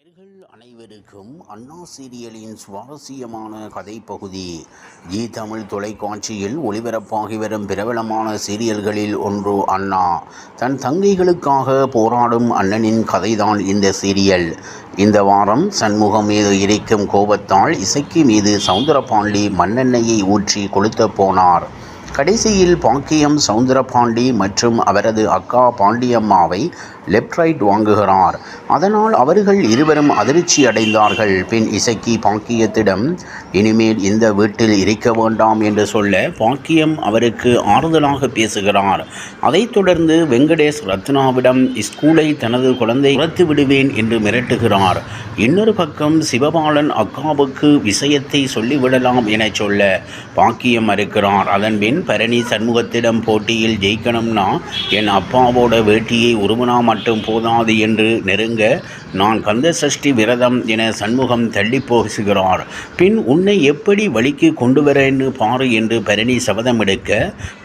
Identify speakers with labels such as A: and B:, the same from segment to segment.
A: நேயர்கள் அனைவருக்கும் அண்ணா சீரியலின் சுவாரஸ்யமான கதைப்பகுதி. ஜி தமிழ் தொலைக்காட்சியில் ஒளிபரப்பாகி வரும் பிரபலமான சீரியல்களில் ஒன்று அண்ணா. தன் தங்கைகளுக்காக போராடும் அண்ணனின் கதைதான் இந்த சீரியல். இந்த வாரம் சண்முகம் மீது இருக்கும் கோபத்தால் இசக்கி மீது சவுந்தரபாண்டி மண்ணெண்ணெயை ஊற்றி கொளுத்த போனார். கடைசியில் பாக்கியம் சவுந்தரபாண்டி மற்றும் அவரது அக்கா பாண்டியம்மாவை லெப்ட் ரைட் வாங்குகிறார். அதனால் அவர்கள் இருவரும் அதிர்ச்சி அடைந்தார்கள். பின் இசக்கி பாக்கியத்திடம் இனிமேல் இந்த வீட்டில் இருக்க வேண்டாம் என்று சொல்ல பாக்கியம் அவருக்கு ஆறுதலாக பேசுகிறார். அதைத் தொடர்ந்து வெங்கடேஷ் ரத்னாவிடம் ஸ்கூலை தனது குழந்தை துரத்து விடுவேன் என்று மிரட்டுகிறார். இன்னொரு பக்கம் சிவபாலன் அக்காவுக்கு விஷயத்தை சொல்லிவிடலாம் என சொல்ல பாக்கியம் மறுக்கிறார். அதன்பின் பரணி சண்முகத்திடம் போட்டியில் ஜெயிக்கணும்னா என் அப்பாவோட வேட்டியை உருவனா மட்டும் போதாது என்று நெருங்க நான் கந்தசஷ்டி விரதம் என சண்முகம் தள்ளி போசுகிறார். பின் உன்னை எப்படி வழிக்கு கொண்டு வரேன்னு பாரு என்று பரணி சபதம் எடுக்க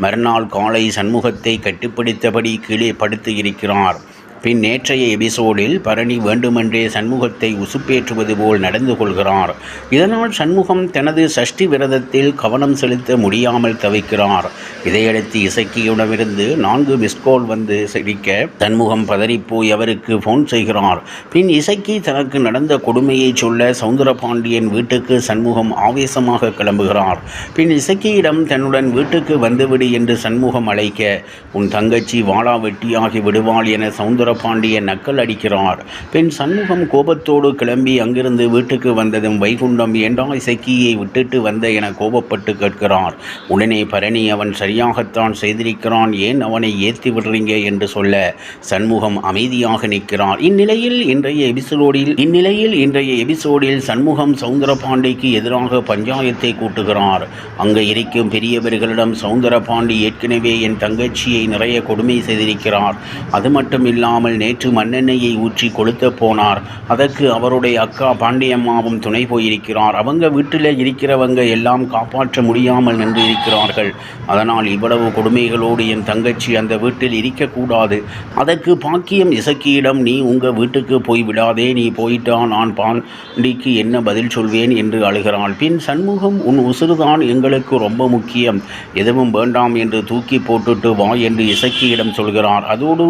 A: மறுநாள் காலை சண்முகத்தை கட்டுப்பிடித்தபடி கீழே படுத்து இருக்கிறார். பின் நேற்றைய எபிசோடில் பரணி வேண்டுமென்றே சண்முகத்தை உசுப்பேற்றுவது போல் நடந்து கொள்கிறார். இதனால் சண்முகம் தனது சஷ்டி விரதத்தில் கவனம் செலுத்த முடியாமல் தவிக்கிறார். இதையடுத்து இசக்கியிடமிருந்து 4 மிஸ்கோல் வந்து சிரிக்க சண்முகம் பதறிப்போய் அவருக்கு ஃபோன் செய்கிறார். பின் இசக்கி தனக்கு நடந்த கொடுமையை சொல்ல சவுந்தரபாண்டியன் வீட்டுக்கு சண்முகம் ஆவேசமாக கிளம்புகிறார். பின் இசக்கியிடம் தன்னுடன் வீட்டுக்கு வந்துவிடு என்று சண்முகம் அழைக்க உன் தங்கச்சி வாளா வெட்டியாகி விடுவாள் என சவுந்தரபாண்டியன் நக்கல் அடிக்கிறார். பின் சண்முகம் கோபத்தோடு கிளம்பி அங்கிருந்து வீட்டுக்கு வந்ததும் வைகுண்டம் ஏண்டா இசக்கியை விட்டுட்டு வந்த என கோபப்பட்டு கேட்கிறார். உடனே பரணி அவன் சரியாகத்தான் செய்திருக்கிறான், ஏன் அவனை ஏற்றி விடுறீங்க என்று சொல்ல சண்முகம் அமைதியாக நிற்கிறார். இந்நிலையில் இன்றைய எபிசோடில் சண்முகம் சவுந்தரபாண்டிக்கு எதிராக பஞ்சாயத்தை கூட்டுகிறார். அங்கே இருக்கும் பெரியவர்களிடம் சவுந்தரபாண்டி ஏற்கனவே என் தங்கச்சியை நிறைய கொடுமை செய்திருக்கிறார், அது மட்டும் இல்லாமல் நேற்று மண்ணெண்ணெயை ஊற்றி கொளுத்த போனார், அதற்கு அவருடைய அக்கா பாண்டியம்மாவும் துணை போயிருக்கிறார், அவங்க வீட்டில் இருக்கிறவங்க எல்லாம் காப்பாற்ற முடியாமல் நின்று இருக்கிறார்கள், அதனால் இவ்வளவு கொடுமைகளோடு என் தங்கச்சி அந்த வீட்டில் இருக்கக்கூடாது, அதற்கு பாக்கியம் இசக்கியிடம் நீ உங்கள் வீட்டுக்கு போய் விடாதே, நீ போயிட்டா நான் பாண்டிக்கு என்ன பதில் சொல்வேன் என்று அழுகிறாள். பின் சண்முகம் உன் உசுறுதான் எங்களுக்கு ரொம்ப முக்கியம், எதுவும் வேண்டாம் என்று தூக்கி போட்டுட்டு வா என்று இசக்கியிடம் சொல்கிறார். அதோடு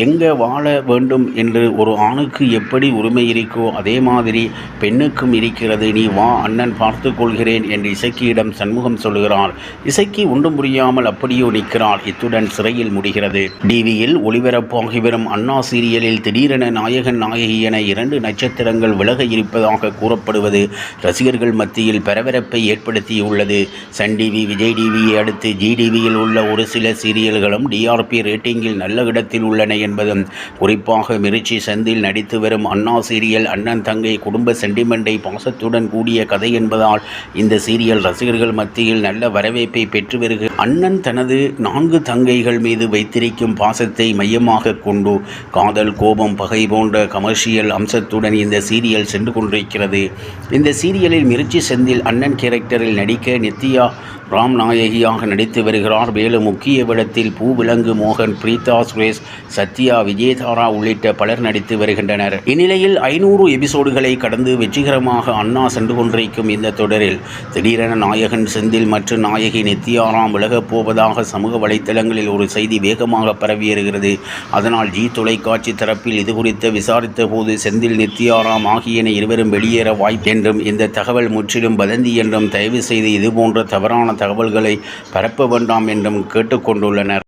A: எங்கே வாழ வேண்டும் என்று ஒரு ஆணுக்கு எப்படி உரிமை இருக்கோ அதே மாதிரி பெண்ணுக்கும் இருக்கிறது, நீ வா அண்ணன் பார்த்து கொள்கிறேன் என்று இசக்கியிடம் சண்முகம் சொல்கிறார். இசக்கி ஒன்றும் புரியாமல் அப்படியோ நிற்கிறார். இத்துடன் சிறையில் முடிகிறது. டிவியில் ஒளிபரப்பாகி வரும் அண்ணா சீரியலில் திடீரென நாயகன் நாயகி என 2 நட்சத்திரங்கள் விலக இருப்பதாக கூறப்படுவது ரசிகர்கள் மத்தியில் பரபரப்பை ஏற்படுத்தியுள்ளது. சன் டிவி, விஜய் டிவியை அடுத்து ஜி டிவியில் உள்ள ஒரு சில சீரியல்களும் டிஆர்பி ரேட்டிங்கில் நல்ல இடத்தில் உள்ளன என்பதும், குறிப்பாக மிர்ச்சி செந்தில் நடித்து வரும் அண்ணா சீரியல் அண்ணன் தங்கை குடும்ப சென்டிமெண்டை பாசத்துடன் கூடிய கதை என்பதால் இந்த சீரியல் ரசிகர்கள் மத்தியில் நல்ல வரவேற்பை பெற்று வருகிறது. அண்ணன் தனது 4 தங்கைகள் மீது வைத்திருக்கும் பாசத்தை மையமாக கொண்டு காதல், கோபம், பகை போன்ற கமர்ஷியல் அம்சத்துடன் இந்த சீரியல் சென்று கொண்டிருக்கிறது. இந்த சீரியலில் மிர்ச்சி செந்தில் அண்ணன் கேரக்டரில் நடிக்க நித்யா ராம் நாயகியாக நடித்து வருகிறார். மேலும் முக்கிய விடத்தில் பூவிலங்கு மோகன், பிரீதா சுரேஷ், சத்யா, விஜயதாரா உள்ளிட்ட பலர் நடித்து வருகின்றனர். இந்நிலையில் 500 எபிசோடுகளை கடந்து வெற்றிகரமாக அண்ணா சென்று கொண்டிருக்கும் இந்த தொடரில் திடீரென நாயகன் செந்தில் மற்றும் நாயகி நித்யாராம் விலகப் போவதாக சமூக வலைத்தளங்களில் ஒரு செய்தி வேகமாக பரவியிருக்கிறது. அதனால் ஜி தொலைக்காட்சி தரப்பில் இது குறித்து விசாரித்த போது செந்தில், நித்யாராம் ஆகியன இருவரும் வெளியேற வாய்ப்பு என்றும் இந்த தகவல் முற்றிலும் வதந்தி என்றும் தயவு செய்து இதுபோன்ற தவறான தகவல்களை பரப்ப வேண்டாம் என்றும் கேட்டுக்கொண்டுள்ளனர்.